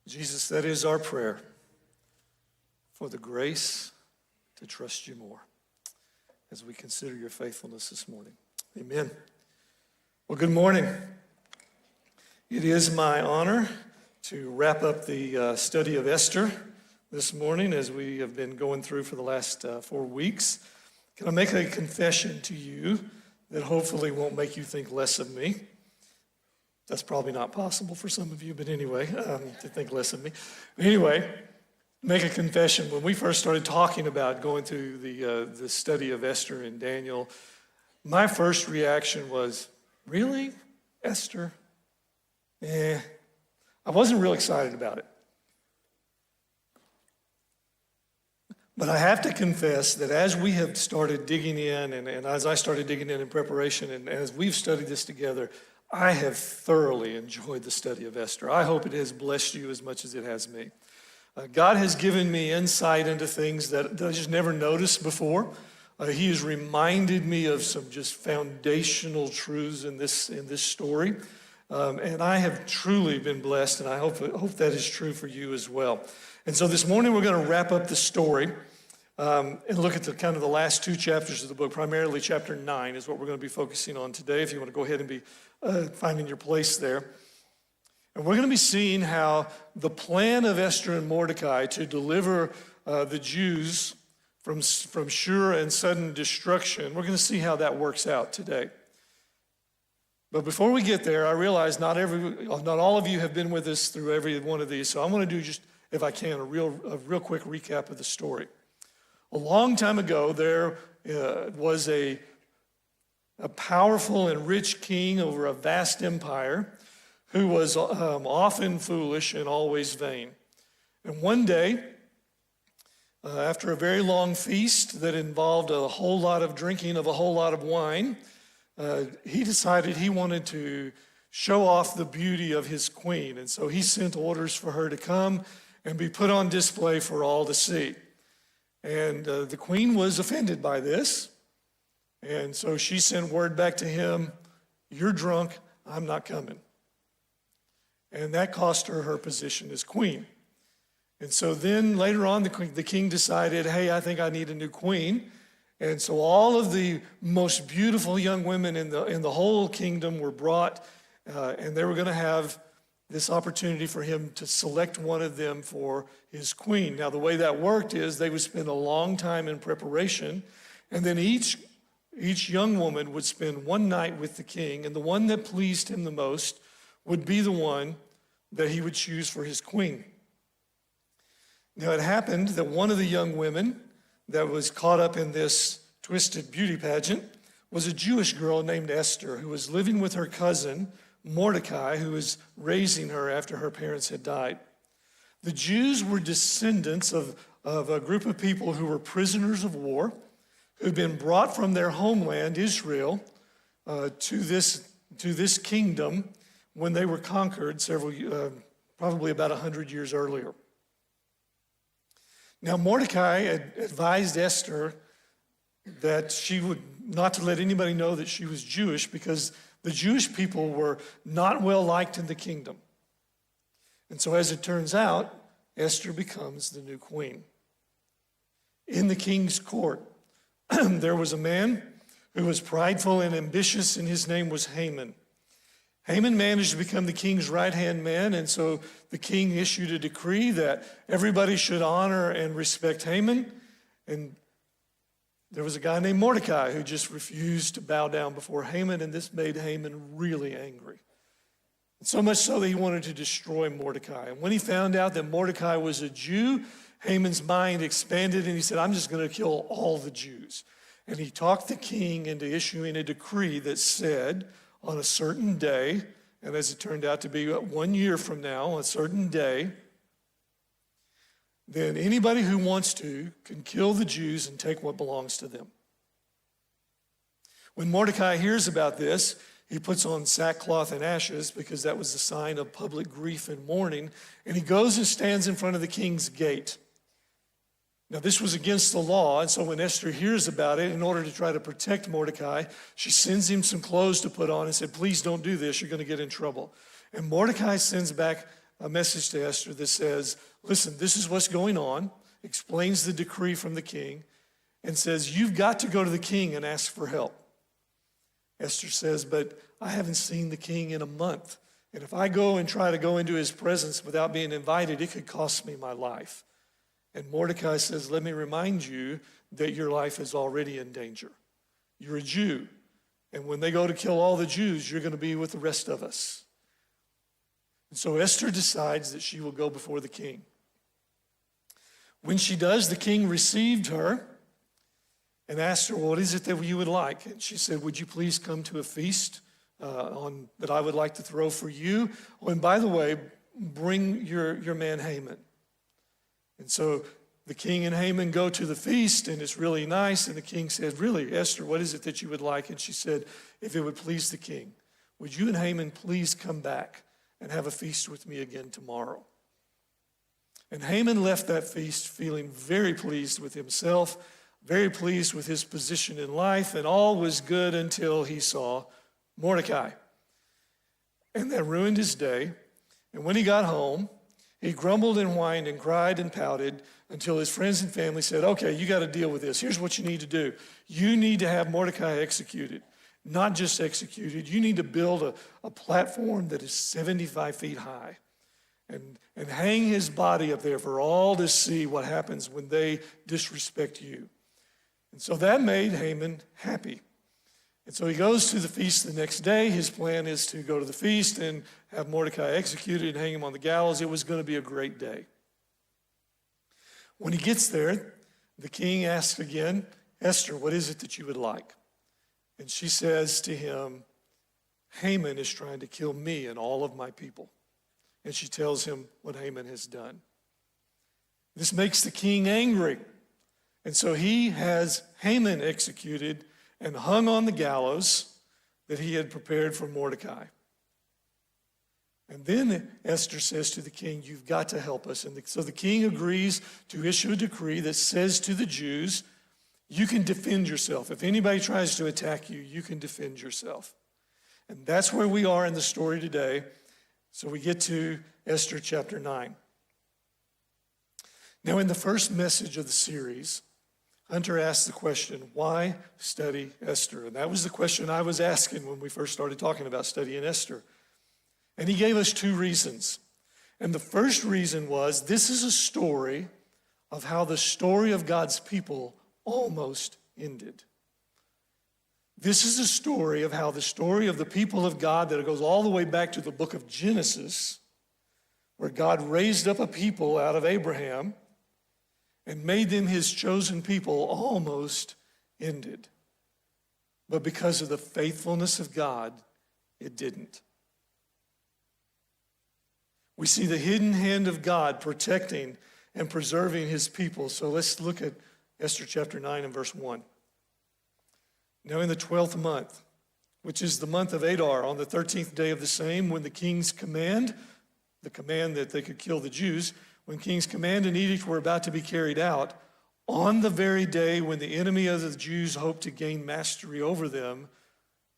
Jesus, that is our prayer, for the grace to trust you more as we consider your faithfulness this morning. Amen. Well, good morning. It is my honor to wrap up the study of Esther this morning as we have been going through for the last 4 weeks. Can I make a confession to you that hopefully won't make you think less of me? That's probably not possible for some of you, but anyway, to think less of me. Anyway, make a confession. When we first started talking about going through the study of Esther and Daniel, my first reaction was, really? Esther? I wasn't real excited about it. But I have to confess that as we have started digging in, and as I started digging in preparation, and as we've studied this together, I have thoroughly enjoyed the study of Esther. I hope it has blessed you as much as it has me. God has given me insight into things that I just never noticed before. He has reminded me of some just foundational truths in this story. And I have truly been blessed, and I hope that is true for you as well. And so this morning we're going to wrap up the story and look at the kind of the last 2 chapters of the book. Primarily chapter 9 is what we're going to be focusing on today, if you want to go ahead and be finding your place there. And we're going to be seeing how the plan of Esther and Mordecai to deliver the Jews from sure and sudden destruction, we're going to see how that works out today. But before we get there, I realize not all of you have been with us through every one of these, so I want to do just, if I can, a real quick recap of the story. A long time ago, there was a powerful and rich king over a vast empire who was often foolish and always vain. And one day, after a very long feast that involved a whole lot of drinking of a whole lot of wine, he decided he wanted to show off the beauty of his queen. And so he sent orders for her to come and be put on display for all to see. And the queen was offended by this. And so she sent word back to him, "You're drunk, I'm not coming." And that cost her position as queen. And so then later on, the king decided, hey, I think I need a new queen. And so all of the most beautiful young women in the whole kingdom were brought, and they were going to have this opportunity for him to select one of them for his queen. Now, the way that worked is they would spend a long time in preparation, and then each young woman would spend one night with the king, and the one that pleased him the most would be the one that he would choose for his queen. Now, it happened that one of the young women that was caught up in this twisted beauty pageant was a Jewish girl named Esther, who was living with her cousin, Mordecai, who was raising her after her parents had died. The Jews were descendants of a group of people who were prisoners of war, who'd been brought from their homeland, Israel, to this kingdom when they were conquered probably about 100 years earlier. Now, Mordecai advised Esther that she would not to let anybody know that she was Jewish, because the Jewish people were not well liked in the kingdom. And so as it turns out, Esther becomes the new queen. In the king's court, there was a man who was prideful and ambitious, and his name was Haman. Haman managed to become the king's right-hand man, and so the king issued a decree that everybody should honor and respect Haman. And there was a guy named Mordecai who just refused to bow down before Haman, and this made Haman really angry. So much so that he wanted to destroy Mordecai. And when he found out that Mordecai was a Jew, Haman's mind expanded, and he said, I'm just going to kill all the Jews. And he talked the king into issuing a decree that said, on a certain day, and as it turned out to be 1 year from now, on a certain day, then anybody who wants to can kill the Jews and take what belongs to them. When Mordecai hears about this, he puts on sackcloth and ashes, because that was the sign of public grief and mourning, and he goes and stands in front of the king's gate. Now, this was against the law, and so when Esther hears about it, in order to try to protect Mordecai, she sends him some clothes to put on and said, please don't do this, you're going to get in trouble. And Mordecai sends back a message to Esther that says, listen, this is what's going on, explains the decree from the king, and says, you've got to go to the king and ask for help. Esther says, but I haven't seen the king in a month. And if I go and try to go into his presence without being invited, it could cost me my life. And Mordecai says, let me remind you that your life is already in danger. You're a Jew. And when they go to kill all the Jews, you're going to be with the rest of us. And so Esther decides that she will go before the king. When she does, the king received her and asked her, what is it that you would like? And she said, would you please come to a feast that I would like to throw for you? Oh, and by the way, bring your man Haman. And so the king and Haman go to the feast, and it's really nice. And the king said, really, Esther, what is it that you would like? And she said, if it would please the king, would you and Haman please come back and have a feast with me again tomorrow? And Haman left that feast feeling very pleased with himself, very pleased with his position in life, and all was good until he saw Mordecai. And that ruined his day. And when he got home, he grumbled and whined and cried and pouted until his friends and family said, okay, you got to deal with this. Here's what you need to do. You need to have Mordecai executed. Not just executed, you need to build a platform that is 75 feet high and hang his body up there for all to see what happens when they disrespect you. And so that made Haman happy. And so he goes to the feast the next day. His plan is to go to the feast and have Mordecai executed and hang him on the gallows. It was going to be a great day. When he gets there, the king asks again, Esther, what is it that you would like? And she says to him, Haman is trying to kill me and all of my people. And she tells him what Haman has done. This makes the king angry. And so he has Haman executed and hung on the gallows that he had prepared for Mordecai. And then Esther says to the king, you've got to help us. And so the king agrees to issue a decree that says to the Jews, you can defend yourself. If anybody tries to attack you, you can defend yourself. And that's where we are in the story today. So we get to Esther chapter 9. Now, in the first message of the series, Hunter asked the question, why study Esther? And that was the question I was asking when we first started talking about studying Esther. And he gave us two reasons. And the first reason was, this is a story of how the story of God's people almost ended. This is a story of how the story of the people of God, that it goes all the way back to the book of Genesis, where God raised up a people out of Abraham and made them his chosen people, almost ended. But because of the faithfulness of God, it didn't. We see the hidden hand of God protecting and preserving his people. So let's look at Esther chapter 9 and verse 1. Now in the 12th month, which is the month of Adar, on the 13th day of the same, when the king's command, the command that they could kill the Jews, when king's command and edict were about to be carried out, on the very day when the enemy of the Jews hoped to gain mastery over them,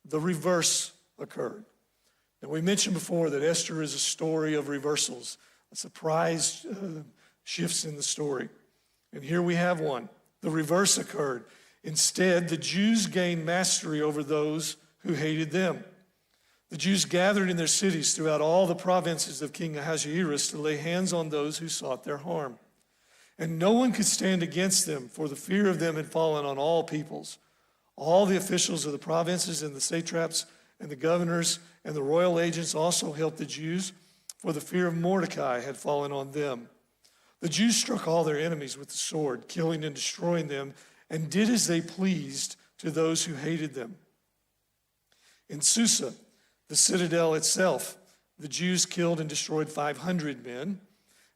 the reverse occurred. Now we mentioned before that Esther is a story of reversals, a surprise shifts in the story. And here we have one. The reverse occurred. Instead, the Jews gained mastery over those who hated them. The Jews gathered in their cities throughout all the provinces of King Ahasuerus to lay hands on those who sought their harm. And no one could stand against them, for the fear of them had fallen on all peoples. All the officials of the provinces and the satraps and the governors and the royal agents also helped the Jews, for the fear of Mordecai had fallen on them. The Jews struck all their enemies with the sword, killing and destroying them, and did as they pleased to those who hated them. In Susa, the citadel itself, the Jews killed and destroyed 500 men,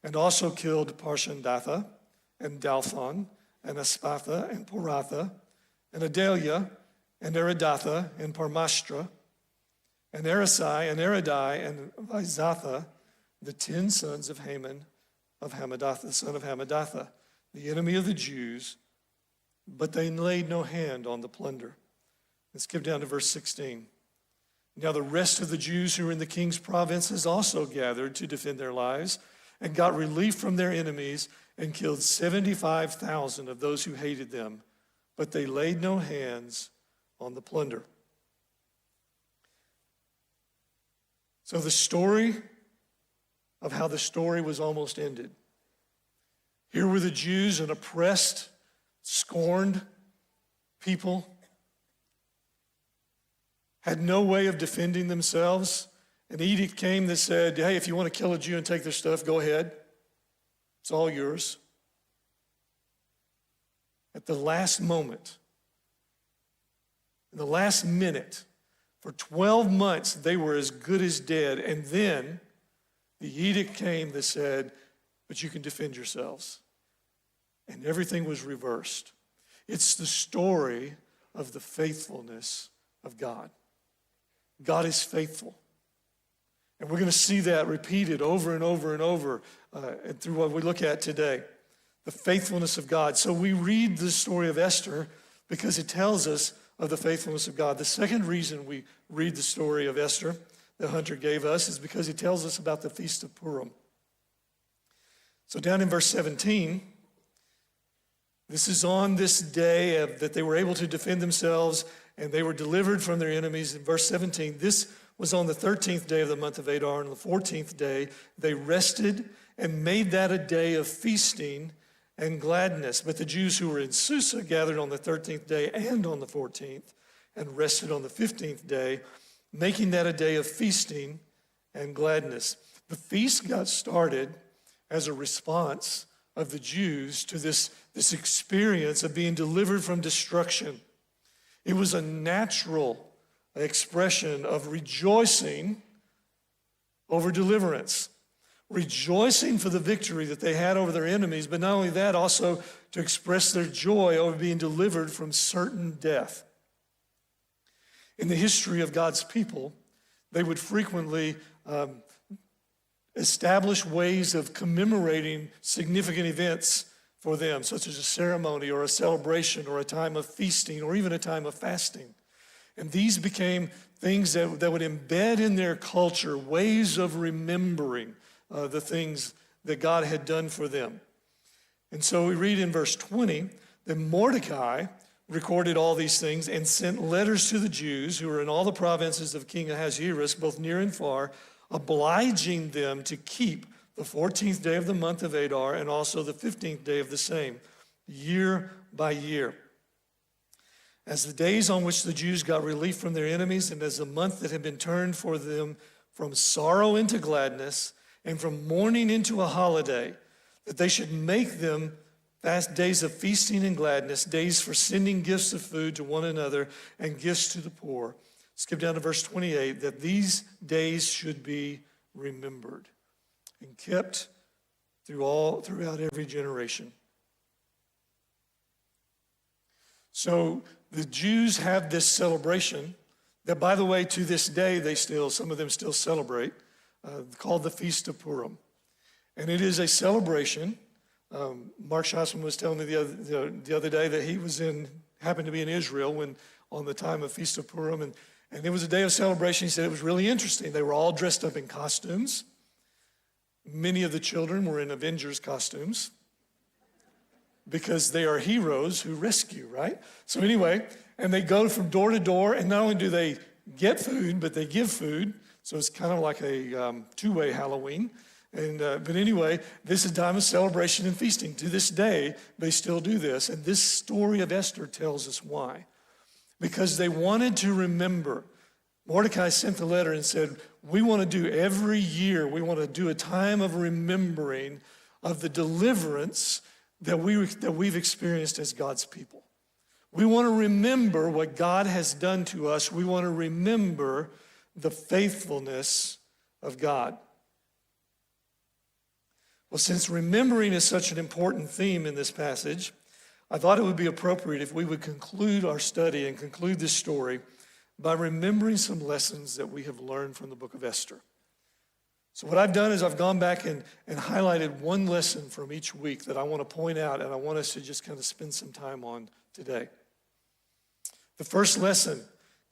and also killed Parshandatha, and Dalphon, and Aspatha, and Poratha, and Adalia, and Aridatha, and Parmashtra, and Arisai, and Aridai, and Vizatha, the 10 sons of Haman, of Hammedatha, the son of Hammedatha, the enemy of the Jews, but they laid no hand on the plunder. Let's skip down to verse 16. Now the rest of the Jews who were in the king's provinces also gathered to defend their lives and got relief from their enemies and killed 75,000 of those who hated them, but they laid no hands on the plunder. So the story of how the story was almost ended. Here were the Jews, an oppressed, scorned people, had no way of defending themselves. An edict came that said, hey, if you want to kill a Jew and take their stuff, go ahead. It's all yours. At the last moment, in the last minute, for 12 months, they were as good as dead. And then the edict came that said, but you can defend yourselves. And everything was reversed. It's the story of the faithfulness of God. God is faithful. And we're going to see that repeated over and over and over through what we look at today. The faithfulness of God. So we read the story of Esther because it tells us of the faithfulness of God. The second reason we read the story of Esther that Hunter gave us is because it tells us about the Feast of Purim. So down in verse 17, this is on this day that they were able to defend themselves and they were delivered from their enemies. In verse 17, this was on the 13th day of the month of Adar, and on the 14th day they rested and made that a day of feasting and gladness. But the Jews who were in Susa gathered on the 13th day and on the 14th and rested on the 15th day, making that a day of feasting and gladness. The feast got started as a response of the Jews to this experience of being delivered from destruction. It was a natural expression of rejoicing over deliverance, rejoicing for the victory that they had over their enemies, but not only that, also to express their joy over being delivered from certain death. In the history of God's people, they would frequently establish ways of commemorating significant events for them, such as a ceremony or a celebration or a time of feasting or even a time of fasting. And these became things that would embed in their culture ways of remembering the things that God had done for them. And so we read in verse 20 that Mordecai recorded all these things and sent letters to the Jews who were in all the provinces of King Ahasuerus, both near and far, obliging them to keep the 14th day of the month of Adar and also the 15th day of the same, year by year, as the days on which the Jews got relief from their enemies, and as the month that had been turned for them from sorrow into gladness and from mourning into a holiday, that they should make them fast days of feasting and gladness, days for sending gifts of food to one another and gifts to the poor. Skip down to verse 28, that these days should be remembered and kept throughout every generation. So the Jews have this celebration that, by the way, to this day, some of them still celebrate, called the Feast of Purim. And it is a celebration. Mark Schossman was telling me the other day that he happened to be in Israel on the time of Feast of Purim, and it was a day of celebration. He said it was really interesting. They were all dressed up in costumes. Many of the children were in Avengers costumes because they are heroes who rescue, right? So anyway, and they go from door to door, and not only do they get food, but they give food. So it's kind of like a two-way Halloween. But anyway, this is a time of celebration and feasting. To this day, they still do this. And this story of Esther tells us why. Because they wanted to remember. Mordecai sent the letter and said, we want to do every year, we want to do a time of remembering of the deliverance that we've experienced as God's people. We want to remember what God has done to us. We want to remember the faithfulness of God. Well, since remembering is such an important theme in this passage, I thought it would be appropriate if we would conclude our study and conclude this story by remembering some lessons that we have learned from the book of Esther. So what I've done is I've gone back and highlighted one lesson from each week that I want to point out and I want us to just kind of spend some time on today. The first lesson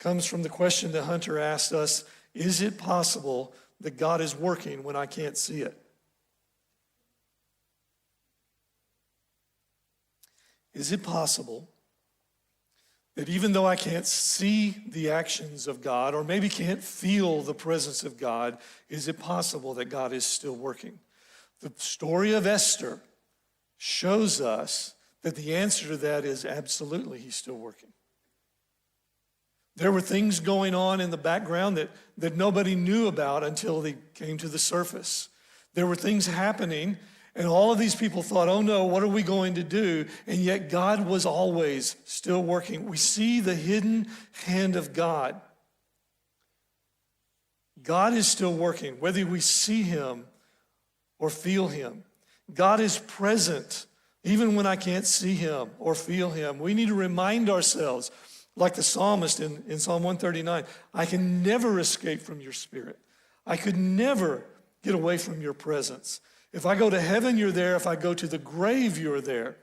comes from the question that Hunter asked us, is it possible that God is working when I can't see it? Is it possible that even though I can't see the actions of God, or maybe can't feel the presence of God, is it possible that God is still working? The story of Esther shows us that the answer to that is absolutely, he's still working. There were things going on in the background that nobody knew about until they came to the surface. There were things happening, and all of these people thought, oh no, what are we going to do? And yet God was always still working. We see the hidden hand of God. God is still working, whether we see him or feel him. God is present, even when I can't see him or feel him. We need to remind ourselves, like the psalmist in Psalm 139, I can never escape from your spirit. I could never get away from your presence. If I go to heaven, you're there. If I go to the grave, you're there.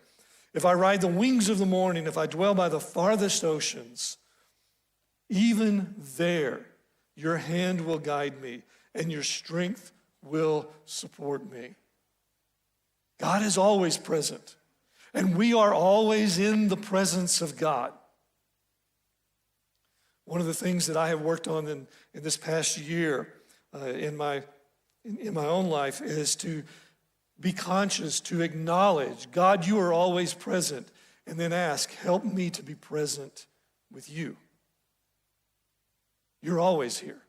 If I ride the wings of the morning, if I dwell by the farthest oceans, even there, your hand will guide me and your strength will support me. God is always present, and we are always in the presence of God. One of the things that I have worked on in this past year in my own life is to be conscious, to acknowledge, God, you are always present, and then ask, help me to be present with you. You're always here.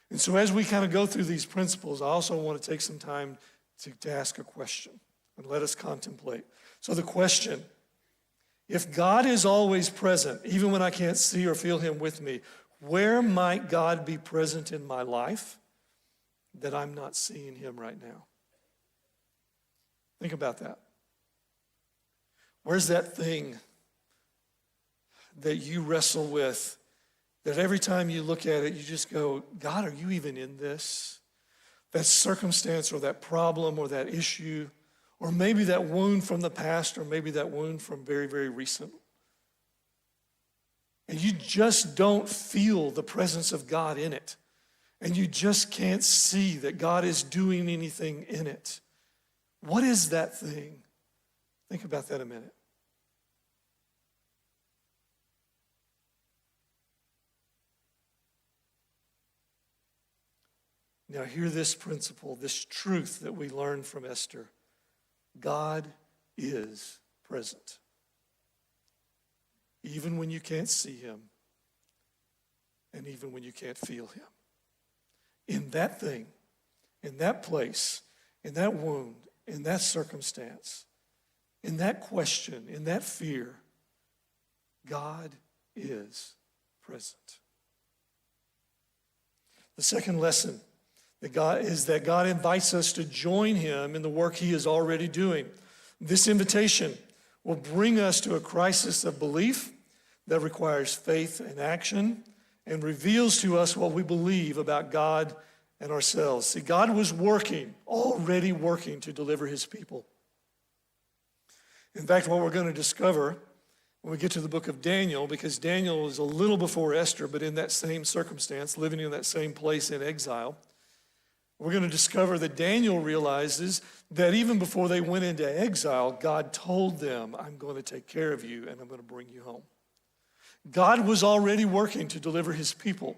And so as we kind of go through these principles, I also want to take some time to ask a question and let us contemplate. So the question, if God is always present, even when I can't see or feel him with me, where might God be present in my life that I'm not seeing him right now? Think about that. Where's that thing that you wrestle with that every time you look at it, you just go, God, are you even in this? That circumstance or that problem or that issue, or maybe that wound from the past, or maybe that wound from very, very recent. And you just don't feel the presence of God in it. And you just can't see that God is doing anything in it. What is that thing? Think about that a minute. Now hear this principle, this truth that we learn from Esther. God is present. Even when you can't see him, and even when you can't feel him. In that thing, in that place, in that wound, in that circumstance, in that question, in that fear, God is present. The second lesson that God invites us to join him in the work he is already doing. This invitation will bring us to a crisis of belief that requires faith and action and reveals to us what we believe about God and ourselves. See, God was already working to deliver his people. In fact, what we're going to discover when we get to the book of Daniel, because Daniel is a little before Esther, but in that same circumstance, living in that same place in exile, we're going to discover that Daniel realizes that even before they went into exile, God told them, I'm going to take care of you and I'm going to bring you home. God was already working to deliver his people.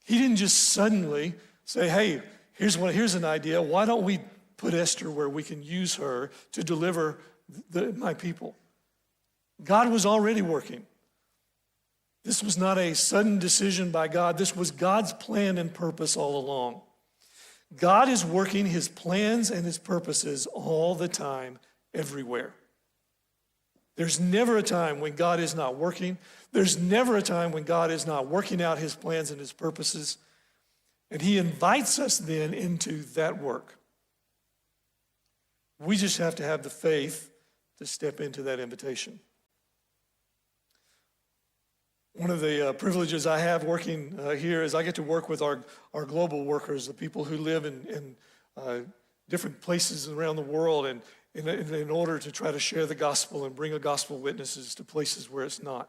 He didn't just suddenly say, hey, here's an idea. Why don't we put Esther where we can use her to deliver my people? God was already working. This was not a sudden decision by God. This was God's plan and purpose all along. God is working his plans and his purposes all the time, everywhere. There's never a time when God is not working. There's never a time when God is not working out his plans and his purposes. And he invites us then into that work. We just have to have the faith to step into that invitation. One of the privileges I have working here is I get to work with our global workers, the people who live in different places around the world, and in order to try to share the gospel and bring a gospel witnesses to places where it's not.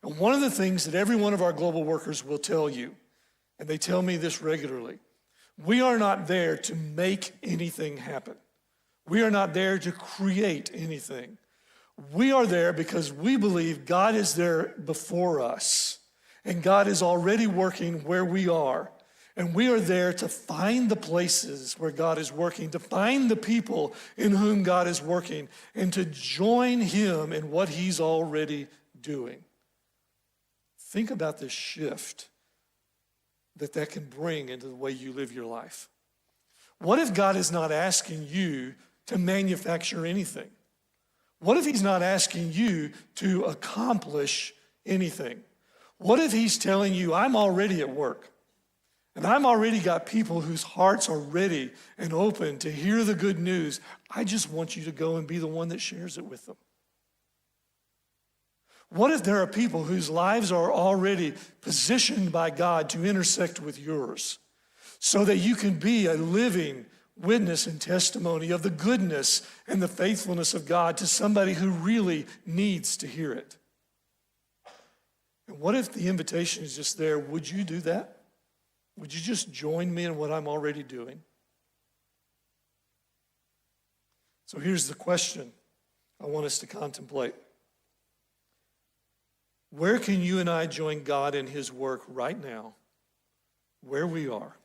And one of the things that every one of our global workers will tell you, and they tell me this regularly, we are not there to make anything happen. We are not there to create anything. We are there because we believe God is there before us, and God is already working where we are. And we are there to find the places where God is working, to find the people in whom God is working, and to join him in what he's already doing. Think about this shift that can bring into the way you live your life. What if God is not asking you to manufacture anything? What if he's not asking you to accomplish anything? What if he's telling you, I'm already at work, and I've already got people whose hearts are ready and open to hear the good news. I just want you to go and be the one that shares it with them. What if there are people whose lives are already positioned by God to intersect with yours so that you can be a living witness and testimony of the goodness and the faithfulness of God to somebody who really needs to hear it? And what if the invitation is just there? Would you do that? Would you just join me in what I'm already doing? So here's the question I want us to contemplate. Where can you and I join God in his work right now, where we are?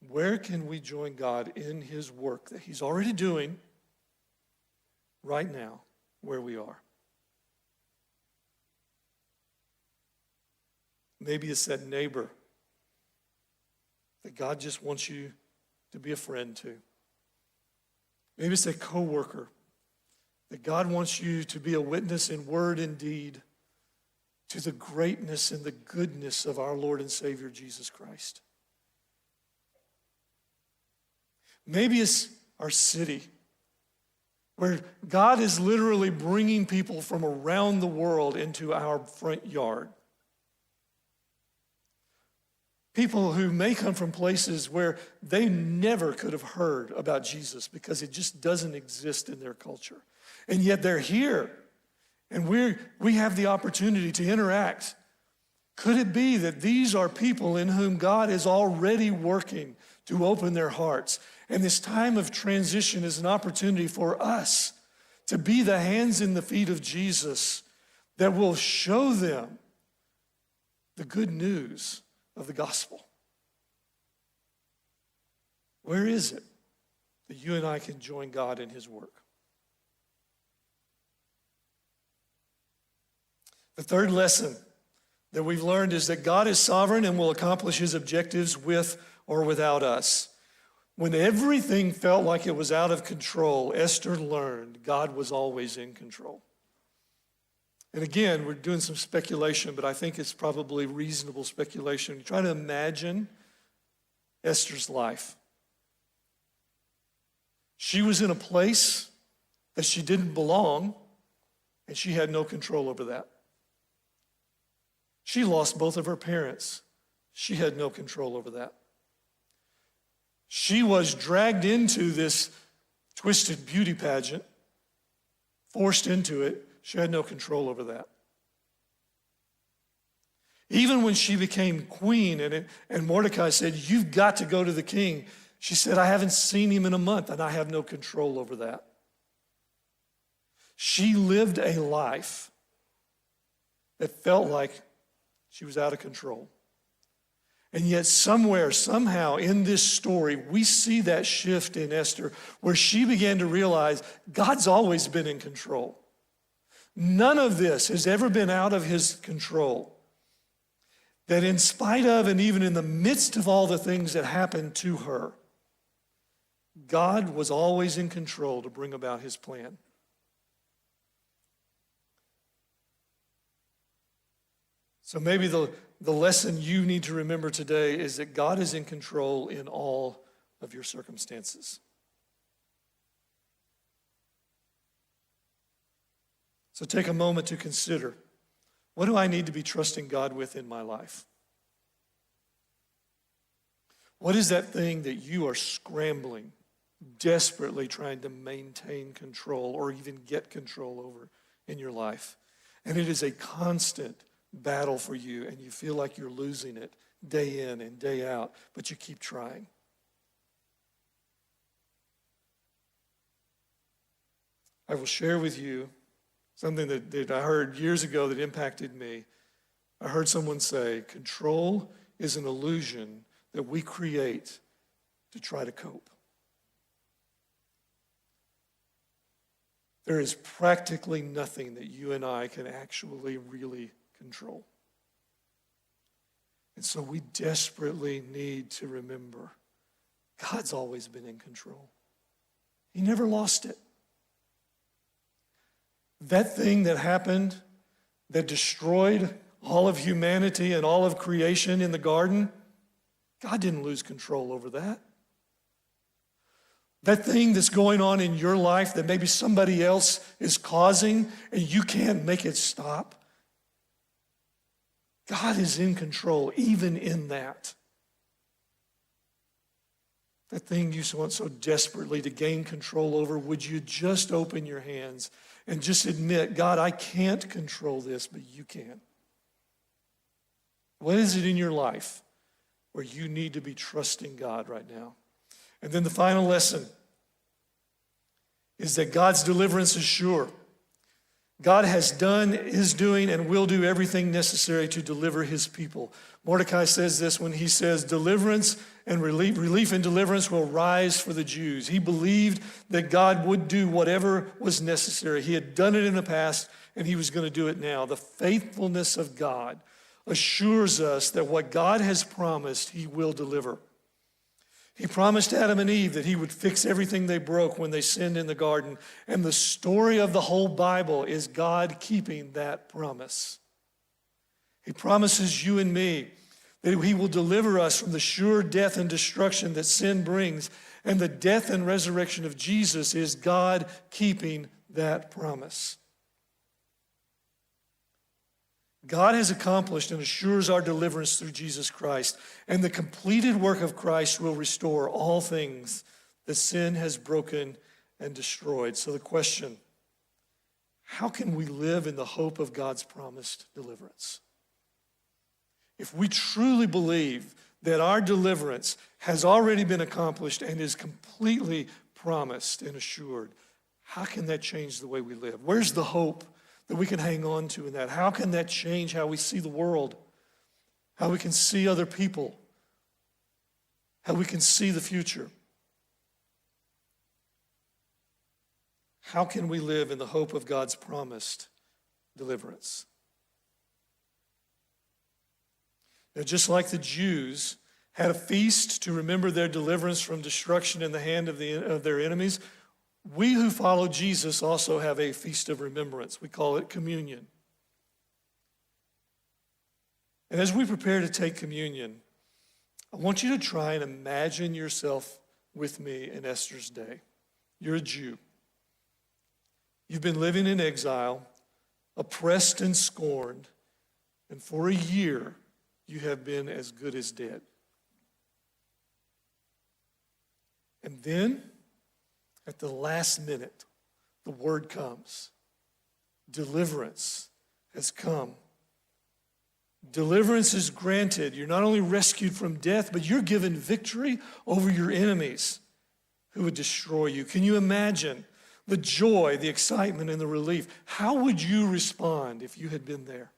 Where can we join God in his work that he's already doing right now, where we are? Maybe it's that neighbor that God just wants you to be a friend to. Maybe it's that coworker that God wants you to be a witness in word and deed to the greatness and the goodness of our Lord and Savior Jesus Christ. Maybe it's our city, where God is literally bringing people from around the world into our front yard. People who may come from places where they never could have heard about Jesus because it just doesn't exist in their culture. And yet they're here, and we have the opportunity to interact. Could it be that these are people in whom God is already working to open their hearts? And this time of transition is an opportunity for us to be the hands and the feet of Jesus that will show them the good news of the gospel. Where is it that you and I can join God in his work? The third lesson that we've learned is that God is sovereign and will accomplish his objectives with or without us. When everything felt like it was out of control, Esther learned God was always in control. And again, we're doing some speculation, but I think it's probably reasonable speculation. Try to imagine Esther's life. She was in a place that she didn't belong, and she had no control over that. She lost both of her parents. She had no control over that. She was dragged into this twisted beauty pageant, forced into it. She had no control over that. Even when she became queen and Mordecai said, you've got to go to the king, she said, I haven't seen him in a month and I have no control over that. She lived a life that felt like she was out of control. And yet somewhere, somehow in this story, we see that shift in Esther where she began to realize God's always been in control. None of this has ever been out of his control. That in spite of and even in the midst of all the things that happened to her, God was always in control to bring about his plan. So maybe the lesson you need to remember today is that God is in control in all of your circumstances. So take a moment to consider, what do I need to be trusting God with in my life? What is that thing that you are scrambling, desperately trying to maintain control or even get control over in your life. And it is a constant battle for you, and you feel like you're losing it day in and day out, but you keep trying. I will share with you something that I heard years ago that impacted me. I heard someone say, control is an illusion that we create to try to cope. There is practically nothing that you and I can actually really control. And so we desperately need to remember God's always been in control. He never lost it. That thing that happened that destroyed all of humanity and all of creation in the garden, God didn't lose control over that. That thing that's going on in your life that maybe somebody else is causing and you can't make it stop, God is in control even in that. That thing you want so desperately to gain control over, would you just open your hands and just admit, God, I can't control this, but you can. What is it in your life where you need to be trusting God right now? And then the final lesson is that God's deliverance is sure. God has done, is doing, and will do everything necessary to deliver his people. Mordecai says this when he says, deliverance and relief and deliverance will rise for the Jews. He believed that God would do whatever was necessary. He had done it in the past, and he was going to do it now. The faithfulness of God assures us that what God has promised, he will deliver. He promised Adam and Eve that he would fix everything they broke when they sinned in the garden. And the story of the whole Bible is God keeping that promise. He promises you and me that he will deliver us from the sure death and destruction that sin brings. And the death and resurrection of Jesus is God keeping that promise. God has accomplished and assures our deliverance through Jesus Christ, and the completed work of Christ will restore all things that sin has broken and destroyed. So the question, how can we live in the hope of God's promised deliverance? If we truly believe that our deliverance has already been accomplished and is completely promised and assured, how can that change the way we live? Where's the hope that we can hang on to in that? How can that change how we see the world, how we can see other people, how we can see the future? How can we live in the hope of God's promised deliverance? Now, just like the Jews had a feast to remember their deliverance from destruction in the hand of their enemies, we who follow Jesus also have a feast of remembrance. We call it communion. And as we prepare to take communion, I want you to try and imagine yourself with me in Esther's day. You're a Jew. You've been living in exile, oppressed and scorned, and for a year you have been as good as dead. And then, at the last minute, the word comes. Deliverance has come. Deliverance is granted. You're not only rescued from death, but you're given victory over your enemies who would destroy you. Can you imagine the joy, the excitement, and the relief? How would you respond if you had been there?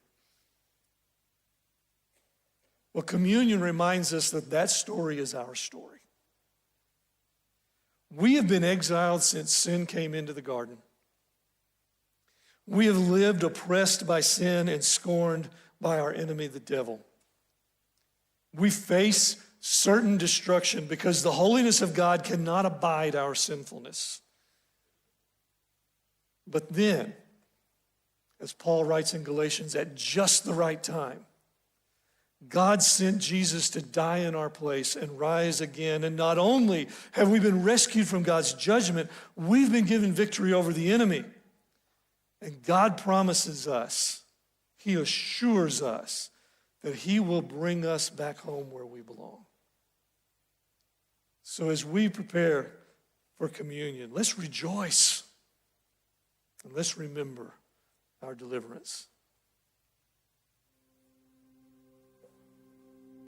Well, communion reminds us that that story is our story. We have been exiled since sin came into the garden. We have lived oppressed by sin and scorned by our enemy, the devil. We face certain destruction because the holiness of God cannot abide our sinfulness. But then, as Paul writes in Galatians, at just the right time, God sent Jesus to die in our place and rise again. And not only have we been rescued from God's judgment, we've been given victory over the enemy. And God promises us, he assures us that he will bring us back home where we belong. So as we prepare for communion, let's rejoice and let's remember our deliverance.